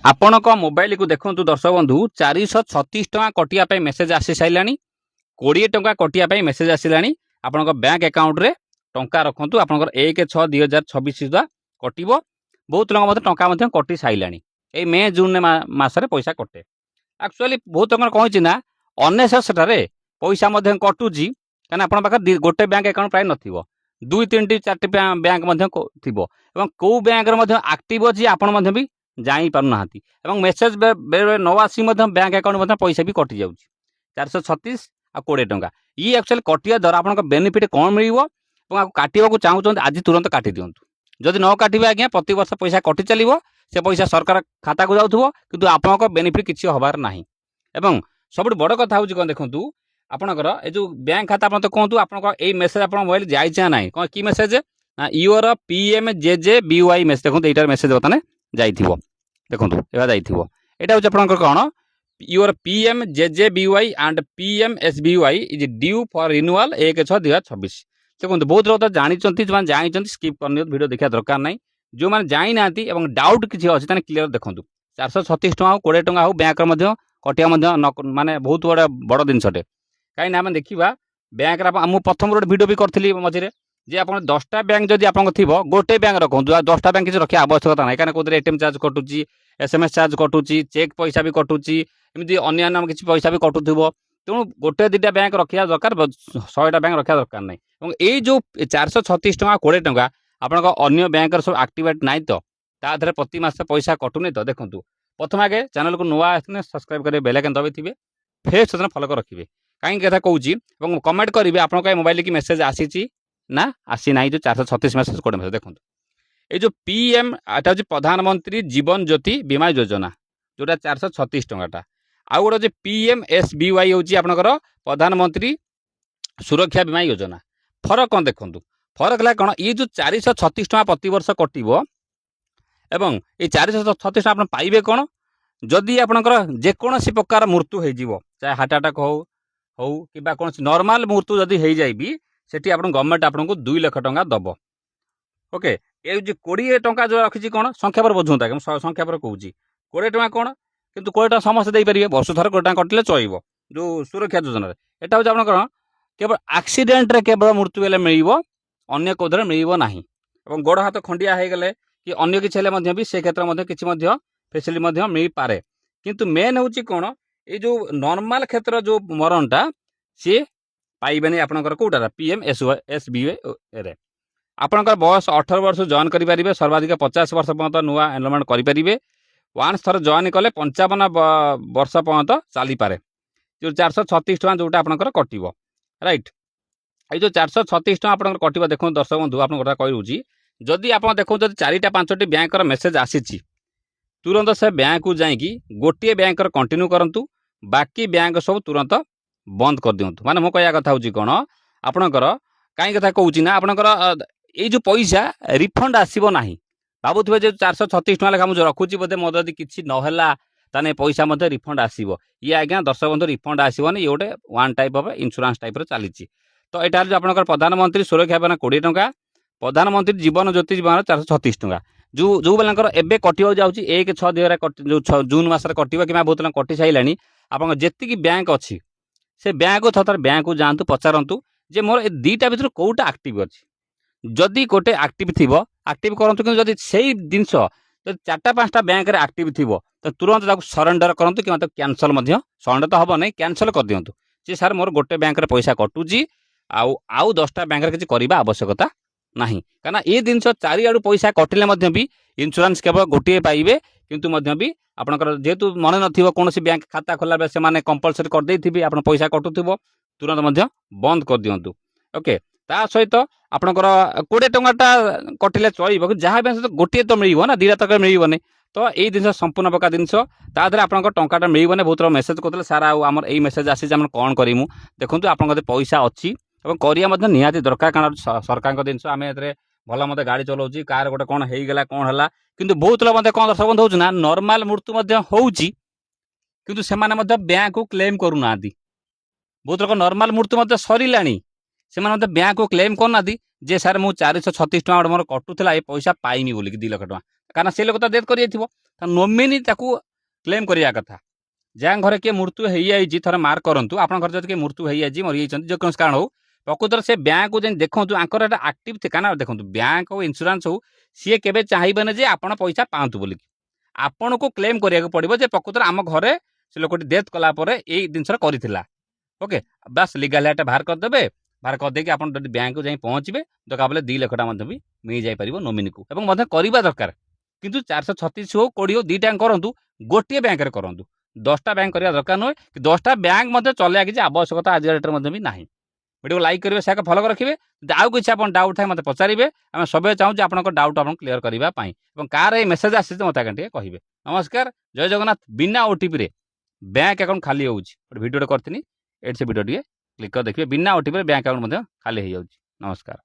ଆପଣଙ୍କ ମୋବାଇଲକୁ ଦେଖନ୍ତୁ ଦର୍ଶକ ବନ୍ଧୁ 436 ଟଙ୍କା କଟିବା ପାଇଁ ମେସେଜ ଆସି ସାରିଲାଣି। 20 ଟଙ୍କା କଟିବା ପାଇଁ ମେସେଜ ଆସିଲାଣି। ଆପଣଙ୍କ ବ୍ୟାଙ୍କ ଆକାଉଣ୍ଟରେ ଟଙ୍କା ରଖନ୍ତୁ। ଆପଣଙ୍କର 1/6/2026 ସୁଦ୍ଧା କଟିବ। ବହୁତ ଲୋକ ମଧ୍ୟ ଟଙ୍କା ମଧ୍ୟ କଟି ସାରିଲାଣି। ଏଇ ମେ ଜୁନ ମାସରେ ପଇସା କଟେ। ଆକ୍ଚୁଆଲି ବହୁତ ଲୋକଙ୍କର କ'ଣ ହେଇଛି ନା ଅନେସେସରିରେ ପଇସା ମଧ୍ୟ କଟୁଛି। କାହିଁକିନା ଆପଣଙ୍କ ପାଖରେ ଗୋଟେ ବ୍ୟାଙ୍କ ଆକାଉଣ୍ଟ ପ୍ରାୟ ନଥିବ, 2, 3, 4ଟି ବ୍ୟାଙ୍କ ମଧ୍ୟ ଥିବ ଏବଂ କେଉଁ ବ୍ୟାଙ୍କରେ ମଧ୍ୟ ଆକ୍ଟିଭ ଅଛି ଆପଣ ମଧ୍ୟ ବି ଜାଣିପାରୁନାହାନ୍ତି ଏବଂ ମେସେଜ ବେଳେବେଳେ ନ ଆସି ମଧ୍ୟ ବ୍ୟାଙ୍କ ଆକାଉଣ୍ଟ ମଧ୍ୟ ପଇସା ବି କଟିଯାଉଛି। 436 ଆଉ 20 ଟଙ୍କା ଇଏ ଆକ୍ଚୁଆଲି କଟିବା ଦ୍ୱାରା ଆପଣଙ୍କ ବେନିଫିଟ୍ କ'ଣ ମିଳିବ ଏବଂ ଆକୁ କାଟିବାକୁ ଚାହୁଁଛନ୍ତି ଆଜି ତୁରନ୍ତ କାଟି ଦିଅନ୍ତୁ। ଯଦି ନ କାଟିବେ ଆଜ୍ଞା ପ୍ରତିବର୍ଷ ପଇସା କଟି ଚାଲିବ। ସେ ପଇସା ସରକାର ଖାତାକୁ ଯାଉଥିବ କିନ୍ତୁ ଆପଣଙ୍କ ବେନିଫିଟ୍ କିଛି ହେବାର ନାହିଁ। ଏବଂ ସବୁଠୁ ବଡ଼ କଥା ହେଉଛି କ'ଣ ଦେଖନ୍ତୁ, ଆପଣଙ୍କର ଏ ଯେଉଁ ବ୍ୟାଙ୍କ ଖାତା ଆପଣ ତ କୁହନ୍ତୁ ଆପଣଙ୍କ ଏଇ ମେସେଜ ଆପଣଙ୍କ ମୋବାଇଲ ଯାଇଛି ନା ନାହିଁ। କ'ଣ କି ମେସେଜ ନା ୟୁଅର PMJJBY ମେସେଜ। ଦେଖନ୍ତୁ ଏଇଟାର ମେସେଜ ବର୍ତ୍ତମାନ ଯାଇଥିବ। ଦେଖନ୍ତୁ ଏଇଟା ଯାଇଥିବ। ଏଇଟା ହେଉଛି ଆପଣଙ୍କର କ'ଣ your PMJJBY and PMSBY is Diu for renewal 1/6/2026। ଦେଖନ୍ତୁ ବହୁତ ଲୋକ ତ ଜାଣିଛନ୍ତି, ଯେଉଁମାନେ ଜାଣିଛନ୍ତି ସ୍କିପ୍ କରିନିଅନ୍ତୁ, ଭିଡ଼ିଓ ଦେଖିବା ଦରକାର ନାହିଁ। ଯେଉଁମାନେ ଜାଣିନାହାନ୍ତି ଏବଂ ଡାଉଟ୍ କିଛି ଅଛି ତାହେଲେ କ୍ଲିୟର ଦେଖନ୍ତୁ। 436 ଟଙ୍କା ହେଉ 20 ଟଙ୍କା ହେଉ ବ୍ୟାଙ୍କରେ ମଧ୍ୟ କଟିବା ମଧ୍ୟ ମାନେ ବହୁତ ବଡ଼ ଜିନିଷଟେ। କାହିଁକିନା ଆମେ ଦେଖିବା ବ୍ୟାଙ୍କରେ ମୁଁ ପ୍ରଥମରୁ ଗୋଟେ ଭିଡ଼ିଓ ବି କରିଥିଲି ମଝିରେ ଯେ ଆପଣ 10ଟା ବ୍ୟାଙ୍କ ଯଦି ଆପଣଙ୍କ ଥିବ ଗୋଟେ ବ୍ୟାଙ୍କ ରଖନ୍ତୁ। ଆଉ 10ଟା ବ୍ୟାଙ୍କ କିଛି ରଖିବା ଆବଶ୍ୟକତା ନାହିଁ। କାହିଁକିନା କେଉଁଥିରେ ATM ଚାର୍ଜ କଟୁଛି, SMS ଚାର୍ଜ କଟୁଛି, ଚେକ୍ ପଇସା ବି କଟୁଛି, ଏମିତି ଅନ୍ୟାନ୍ୟ କିଛି ପଇସା ବି କଟୁଥିବ। ତେଣୁ ଗୋଟେ ଦୁଇଟା ବ୍ୟାଙ୍କ ରଖିବା ଦରକାର, 100ଟା ବ୍ୟାଙ୍କ ରଖିବା ଦରକାର ନାହିଁ। ଏବଂ ଏଇ ଯେଉଁ 436 ଟଙ୍କା 20 ଟଙ୍କା ଆପଣଙ୍କ ଅନ୍ୟ ବ୍ୟାଙ୍କର ସବୁ ଆକ୍ଟିଭେଟ୍ ନାହିଁ ତ, ତା ଦେହରେ ପ୍ରତି ମାସ ପଇସା କଟୁନି ତ। ଦେଖନ୍ତୁ ପ୍ରଥମେ ଆଗେ ଚ୍ୟାନେଲକୁ ନୂଆ ଆସିଲେ ସବସ୍କ୍ରାଇବ କରିବେ, ବେଲ୍ ଆଇକନ୍ ଦବାଇଥିବେ, ଫେସ୍ ସେଦିନ ଫଲୋ କରି ରଖିବେ। କାହିଁକି କଥା କହୁଛି ଏବଂ କମେଣ୍ଟ କରିବେ ଆପଣଙ୍କ ମୋବାଇଲ କି ମେସେଜ ଆସିଛି ନା ଆସିନାହିଁ। ଯେଉଁ 436 ମେସେଜ 20 ମେସେଜ ଦେଖନ୍ତୁ। এই যে PM এটা হচ্ছে প্রধানমন্ত্রী জীবন জ্যোতি বীমা যোজনা, যেটা 436 টাকাটা। আউ গোটে হচ্ছে PMSBY হচ্ছে আপনার প্রধানমন্ত্রী সুরক্ষা বীমা যোজনা। ফরক কম দেখুন, ফরক হল কোণ এই যে 436 টাকা প্রতবর্ষ কটব এবং এই 436 টাকা আপনার পাইবে কোণ যদি আপনার যেকোনসি প্রকার মৃত্যু হয়ে যাব, চাহে হার্ট আটাক হো হো কিংবা কোণী নর্মাল মৃত্যু যদি হয়ে যাই বি সেটি আপনার গভর্নমেন্ট আপনার 2 লক্ষ টাকা দব। ওকে এই যে 20 টঙ্কা जो रखी कौन संख्या पर बुझुता संख्या पर कहूँ 20 टका कौन किंतु 20 टका समस्त देपारे वर्ष थर 20 टका कटिले चलो जो सुरक्षा योजना एटा हूँ आप केवल आक्सीडेंट केवल मृत्यु हेल्ले मिल अन्य कौन मिल ना और गोड़ हाथ खंडिया हो गले कि अन्य किसी भी से क्षेत्र में किसी फैसिलिटी मिल पारे। किंतु मेन हूँ कौन ये जो नॉर्मल क्षेत्र जो मरणटा सी पाइबे आपंकर कौटा PMSBY रे आपंकर बयस 18 वर्ष जॉइन करेंगे, सर्वाधिक 50 वर्ष पर्यंत नुआ एनरोलमेंट करेंगे। वान्स थर जॉइन कले 55 वर्ष पर्यंत चली पारे। जो 436 टका जोटा आपंकर कटो राइट। ये जो 436 टका आप कटो देखो दर्शक बंधु आप कही जदि आप देखो 4टा 5टी बैंक मेसेज आसी तुरंत से बैंक को जाकि गोटे बैंक कंटिन्यू करूँ, बाकी बैंक सब तुरंत बंद कर दिंतु। माने मो कह कथा हूँ कौन आपणकर कहीं कथा कहूँ ना आपणकर ये जो पैसा रिफंड आसब ना भावुवे जो 436 टका लेखा मुझे रखुची बोधे मोदी जब किसी नहला ताने पैसा मत रिफंड आसब। ये आज्ञा दर्शक बंधु रिफंड आसबनी, ये गोटे one type of insurance type चली। तो यहाँ जो आप प्रधानमंत्री सुरक्षा बीमा 20 टका, प्रधानमंत्री जीवन ज्योति बीमा 436 टका जो जो बेलकर एवं कटा जाऊँगी 1/6/2026 जून मसरे कटो कि बहुत कटि सारे आप जी बैंक अच्छी से बैंक थर बैंक को जातु पचारतु जे मोर 2टा भर कौटा आक्टिव अच्छी। जदि गोटे आक्टिव थी आक्टिव करूँ कि जब से जिनस 4टा 5टा बैंक आक्टिव थी तो तुरंत सरेंडर करूँ कि मतलब कैंसल सरेंडर तो हम नहीं कैंसल कर दिंतु जी सार मोर गोटे बैंक पैसा कटुची आउ 10टा बैंक किसी करवा आवश्यकता ना कहीं ये जिनस चारिआडू पैसा कटिले भी इंश्योरेंस केवल गोटे पाइबे। किंतु भी आपंकर जेहेतु मन न कौन बैंक खाता खोला बेले से कंपलसरी करदे आप पैसा कटुव तुरंत बंद कर दिंतु। ओके ता सहित आपंकर 20 टंकाटा कटिले चलो कि जहाँ भी गोटे तो मिल ना 2टा तक मिलने तो यही जिन संपूर्ण प्रकार जिनस तादर आप टाटा मिलने। बहुत मेसेज करते सारा आम यही मेसेज आसी कौन करूँ देखो आप पैसा अच्छी और करवा निहाती दरकार कारण सरकार जिनस आम भल मत गाड़ी चलाऊँ कार गोटे कौन होगा कौन है कि बहुत लोग कौन दर्शक बंधु हो नॉर्मल मृत्यु होती बैंक को क्लेम करूना। बहुत लोग नॉर्मल मृत्यु सरला से बैंक को क्लेम करना जे सार मुझे 436 टका मोर कटुला ये पैसा पाइमी बोलिक 2 लाख टका କାରଣ ସେ ଲୋକ ତ ଡେଥ୍ କରିଯାଇଥିବ। ନୋମିନି ତାକୁ କ୍ଲେମ୍ କରିବା କଥା। ଯାହା ଘରେ କିଏ ମୃତ୍ୟୁ ହେଇଯାଇଛି ଥରେ ମାର୍କ କରନ୍ତୁ, ଆପଣଙ୍କ ଘରେ ଯଦି କିଏ ମୃତ୍ୟୁ ହେଇଯାଇଛି ମରିଯାଇଛନ୍ତି ଯେକୌଣସି କାରଣ ହଉ, ପ୍ରକୃତରେ ସେ ବ୍ୟାଙ୍କକୁ ଯାଇ ଦେଖନ୍ତୁ ଆଙ୍କର ଏଟା ଆକ୍ଟିଭ କାରଣ ଦେଖନ୍ତୁ ବ୍ୟାଙ୍କ ହଉ ଇନ୍ସୁରାନ୍ସ ହଉ ସିଏ କେବେ ଚାହିଁବେନି ଯେ ଆପଣ ପଇସା ପାଆନ୍ତୁ ବୋଲିକି। ଆପଣଙ୍କୁ କ୍ଲେମ୍ କରିବାକୁ ପଡ଼ିବ ଯେ ପ୍ରକୃତରେ ଆମ ଘରେ ସେ ଲୋକଟି ଡେଥ୍ କଲା ପରେ ଏଇ ଜିନିଷଟା କରିଥିଲା। ଓକେ, ବାସ୍ ଲିଗାଲ ଏଟା ବାହାର କରିଦେବେ। ବାହାର କରିଦେଇକି ଆପଣ ଯଦି ବ୍ୟାଙ୍କକୁ ଯାଇ ପହଞ୍ଚିବେ, ଦରକାର ପଡ଼ିଲେ 2 ଲକ୍ଷ ଟଙ୍କା ମଧ୍ୟ ବି ମିଳିଯାଇପାରିବ ନୋମିନିକୁ। ଏବଂ ମଧ୍ୟ କରିବା ଦରକାର, କିନ୍ତୁ 436 ହଉ 20 ହଉ ଦୁଇଟା କରନ୍ତୁ, ଗୋଟିଏ ବ୍ୟାଙ୍କରେ କରନ୍ତୁ। 10ଟା ବ୍ୟାଙ୍କ କରିବା ଦରକାର ନୁହେଁ, 10ଟା ବ୍ୟାଙ୍କ ମଧ୍ୟ ଚଲେଇବା କିଛି ଆବଶ୍ୟକତା ଆଜି ଡେଟ୍ରେ ମଧ୍ୟ ବି ନାହିଁ। ଭିଡ଼ିଓ ଲାଇକ୍ କରିବେ, ସେୟାର ଫଲୋ ରଖିବେ। ଯଦି ଆଉ କିଛି ଆପଣ ଡାଉଟ୍ ଥାଏ ମୋତେ ପଚାରିବେ। ଆମେ ସବୁବେଳେ ଚାହୁଁଛୁ ଆପଣଙ୍କ ଡାଉଟ୍ ଆପଣ କ୍ଲିୟର କରିବା ପାଇଁ। ଏବଂ କାହାର ଏଇ ମେସେଜ ଆସିଛି ମୋତେ ଆଜ୍ଞା ଟିକେ କହିବେ। ନମସ୍କାର, ଜୟ ଜଗନ୍ନାଥ। ବିନା ଓଟିପିରେ ବ୍ୟାଙ୍କ ଆକାଉଣ୍ଟ ଖାଲି ହେଉଛି। ଗୋଟେ ଭିଡ଼ିଓଟେ କରିଥିଲି, ଏଠି ସେ ଭିଡ଼ିଓ ଟିକେ କ୍ଲିକ୍ କରି ଦେଖିବେ। ବିନା ଓଟିପିରେ ବ୍ୟାଙ୍କ ଆକାଉଣ୍ଟ ମଧ୍ୟ ଖାଲି ହେଇଯାଉଛି। ନମସ୍କାର।